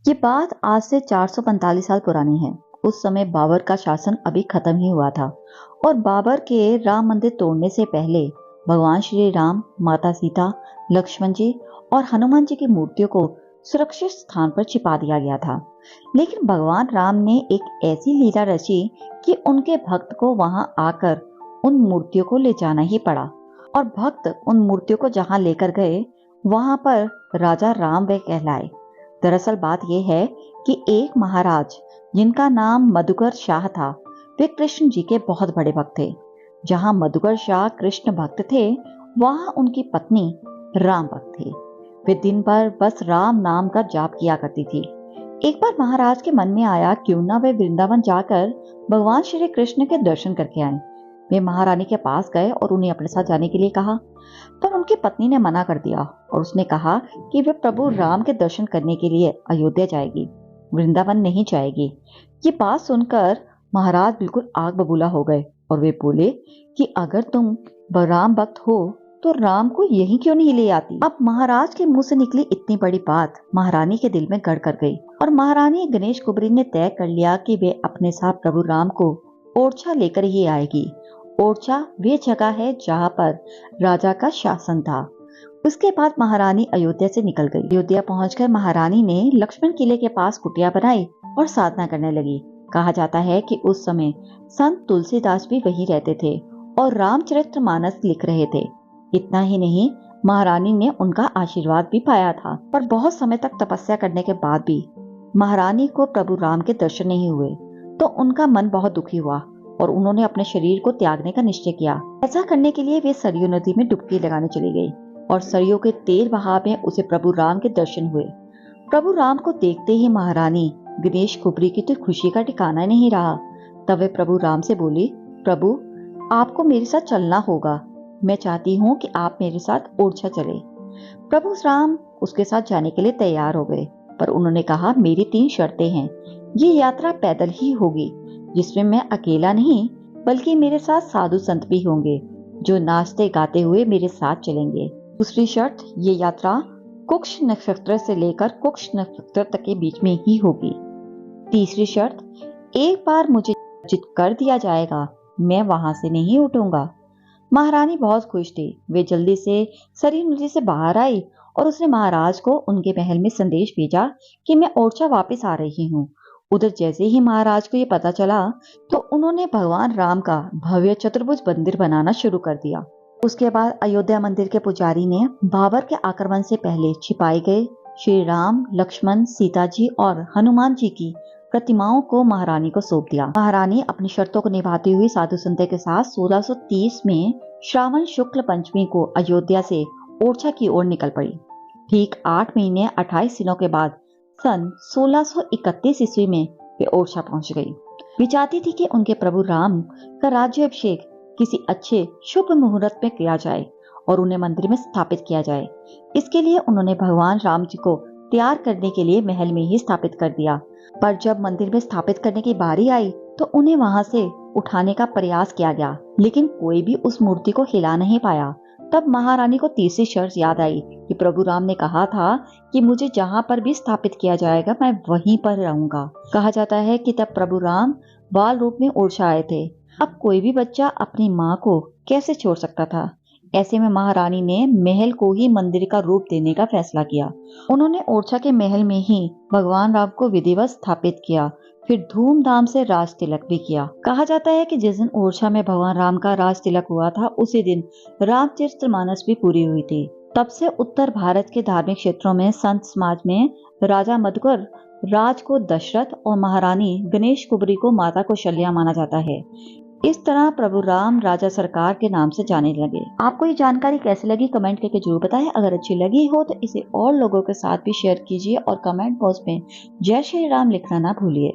ये बात आज से 445 साल पुरानी है। उस समय बाबर का शासन अभी खत्म ही हुआ था और बाबर के राम मंदिर तोड़ने से पहले भगवान श्री राम, माता सीता, लक्ष्मण जी और हनुमान जी की मूर्तियों को सुरक्षित स्थान पर छिपा दिया गया था। लेकिन भगवान राम ने एक ऐसी लीला रची कि उनके भक्त को वहां आकर उन मूर्तियों को ले जाना ही पड़ा और भक्त उन मूर्तियों को जहां लेकर गए वहां पर राजा राम वे कहलाए। दरअसल बात यह है कि एक महाराज जिनका नाम मधुकर शाह था, वे कृष्ण जी के बहुत बड़े भक्त थे। जहां मधुकर शाह कृष्ण भक्त थे, वहां उनकी पत्नी राम भक्त थी। वे दिन भर बस राम नाम का जाप किया करती थी। एक बार महाराज के मन में आया क्यों ना वे वृंदावन जाकर भगवान श्री कृष्ण के दर्शन करके आए। वे महारानी के पास गए और उन्हें अपने साथ जाने के लिए कहा, पर उनकी पत्नी ने मना कर दिया और उसने कहा कि वे प्रभु राम के दर्शन करने के लिए अयोध्या जाएगी, वृंदावन नहीं जाएगी। ये बात सुनकर महाराज बिल्कुल आग बबूला हो गए और वे बोले कि अगर तुम राम भक्त हो तो राम को यहीं क्यों नहीं ले आती। अब महाराज के मुंह से निकली इतनी बड़ी बात महारानी के दिल में गड़ कर गई और महारानी गणेश कुबरी ने तय कर लिया कि वे अपने साथ प्रभु राम को ओरछा लेकर ही आएगी। ओरछा वे जगह है जहाँ पर राजा का शासन था। उसके बाद महारानी अयोध्या से निकल गई। अयोध्या पहुंचकर महारानी ने लक्ष्मण किले के पास कुटिया बनाई और साधना करने लगी। कहा जाता है कि उस समय संत तुलसीदास भी वहीं रहते थे और रामचरितमानस लिख रहे थे। इतना ही नहीं, महारानी ने उनका आशीर्वाद भी पाया था। पर बहुत समय तक तपस्या करने के बाद भी महारानी को प्रभु राम के दर्शन नहीं हुए तो उनका मन बहुत दुखी हुआ और उन्होंने अपने शरीर को त्यागने का निश्चय किया। ऐसा करने के लिए वे सरयू नदी में डुबकी लगाने चली गई और सरयू के तेज बहाव में उसे प्रभु राम के दर्शन हुए। प्रभु राम को देखते ही महारानी गणेश कुबरी की तो खुशी का ठिकाना नहीं रहा। तब वे प्रभु राम से बोली, प्रभु आपको मेरे साथ चलना होगा, मैं चाहती हूँ कि आप मेरे साथ ओरछा चले। प्रभु राम उसके साथ जाने के लिए तैयार हो गए, पर उन्होंने कहा, मेरी 3 शर्तें हैं। ये यात्रा पैदल ही होगी, जिसमें मैं अकेला नहीं बल्कि मेरे साथ साधु संत भी होंगे जो नाचते गाते हुए मेरे साथ चलेंगे। दूसरी शर्त, ये यात्रा कुक्ष नक्षत्र से लेकर कुक्ष नक्षत्र तक के बीच में ही होगी। तीसरी शर्त, एक बार मुझे जित कर दिया जाएगा, मैं वहां से नहीं उठूंगा। महारानी बहुत खुश थी। वे जल्दी से सरयू नदी से बाहर आई और उसने महाराज को उनके महल में संदेश भेजा कि मैं ओरछा वापस आ रही हूँ। उधर जैसे ही महाराज को ये पता चला तो उन्होंने भगवान राम का भव्य चतुर्भुज मंदिर बनाना शुरू कर दिया। उसके बाद अयोध्या मंदिर के पुजारी ने बाबर के आक्रमण से पहले छिपाए गए श्री राम, लक्ष्मण, सीता जी और हनुमान जी की प्रतिमाओं को महारानी को सौंप दिया। महारानी अपनी शर्तों को निभाते हुए साधु संतों के साथ 1630 में श्रावण शुक्ल पंचमी को अयोध्या से ओरछा की ओर निकल पड़ी। ठीक 8 महीने 28 दिनों के बाद सन 1631 ईस्वी में वे ओरछा पहुंच गई। वे चाहती थी कि उनके प्रभु राम का राज्याभिषेक किसी अच्छे शुभ मुहूर्त में किया जाए और उन्हें मंदिर में स्थापित किया जाए। इसके लिए उन्होंने भगवान राम जी को तैयार करने के लिए महल में ही स्थापित कर दिया। पर जब मंदिर में स्थापित करने की बारी आई तो उन्हें वहां से उठाने का प्रयास किया गया, लेकिन कोई भी उस मूर्ति को हिला नहीं पाया। तब महारानी को तीसरी शर्त याद आई कि प्रभु राम ने कहा था कि मुझे जहां पर भी स्थापित किया जाएगा मैं वहीं पर रहूंगा। कहा जाता है कि तब प्रभु राम बाल रूप में ओरछा आए थे। अब कोई भी बच्चा अपनी माँ को कैसे छोड़ सकता था। ऐसे में महारानी ने महल को ही मंदिर का रूप देने का फैसला किया। उन्होंने ओरछा के महल में ही भगवान राम को विधिवत स्थापित किया, फिर धूमधाम से राज तिलक भी किया। कहा जाता है कि जिस दिन ओरछा में भगवान राम का राज तिलक हुआ था, उसी दिन रामचरितमानस भी पूरी हुई थी। तब से उत्तर भारत के धार्मिक क्षेत्रों में संत समाज में राजा मधुकर राज को दशरथ और महारानी गणेश कुबरी को माता कौशल्या माना जाता है। इस तरह प्रभु राम राजा सरकार के नाम से जाने लगे। आपको ये जानकारी कैसी लगी कमेंट करके जरूर बताएं। अगर अच्छी लगी हो तो इसे और लोगों के साथ भी शेयर कीजिए और कमेंट बॉक्स में जय श्री राम लिखना ना भूलिए।